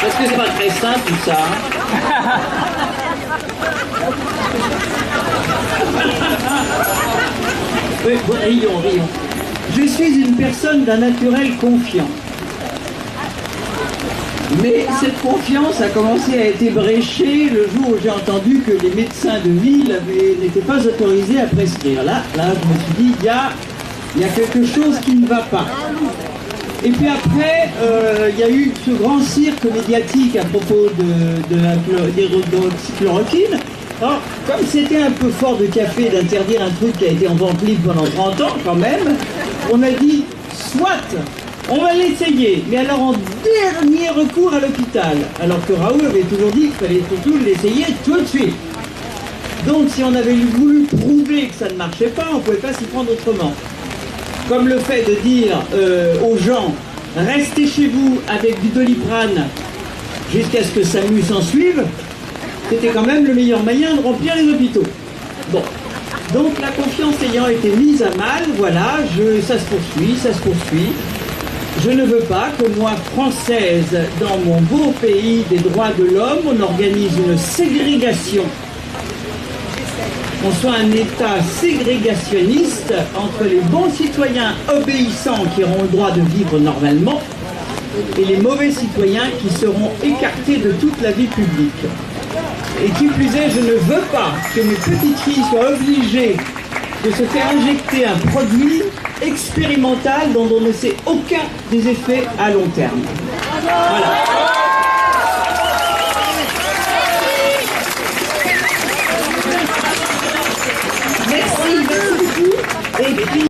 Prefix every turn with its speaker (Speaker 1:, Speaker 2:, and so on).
Speaker 1: Est-ce que c'est pas très simple tout ça? Oui, bon, rions. Je suis une personne d'un naturel confiant. Mais cette confiance a commencé à être ébréchée le jour où j'ai entendu que les médecins de ville n'étaient pas autorisés à prescrire. Là, je me suis dit, il y a quelque chose qui ne va pas. Et puis après, il y a eu ce grand cirque médiatique à propos de l'hydroxychloroquine. Alors, comme c'était un peu fort de café d'interdire un truc qui a été en vente libre pendant 30 ans quand même, on a dit, soit, on va l'essayer, mais alors en dernier recours à l'hôpital. Alors que Raoul avait toujours dit qu'il fallait surtout l'essayer tout de suite. Donc si on avait voulu prouver que ça ne marchait pas, on ne pouvait pas s'y prendre autrement. Comme le fait de dire aux gens, restez chez vous avec du Doliprane jusqu'à ce que SAMU s'en suive, c'était quand même le meilleur moyen de remplir les hôpitaux. Bon, donc la confiance ayant été mise à mal, voilà, ça se poursuit. Je ne veux pas que moi, Française, dans mon beau pays des droits de l'homme, on organise une ségrégation. On soit un État ségrégationniste entre les bons citoyens obéissants qui auront le droit de vivre normalement et les mauvais citoyens qui seront écartés de toute la vie publique. Et qui plus est, je ne veux pas que mes petites filles soient obligées de se faire injecter un produit expérimental dont on ne sait aucun des effets à long terme. Voilà.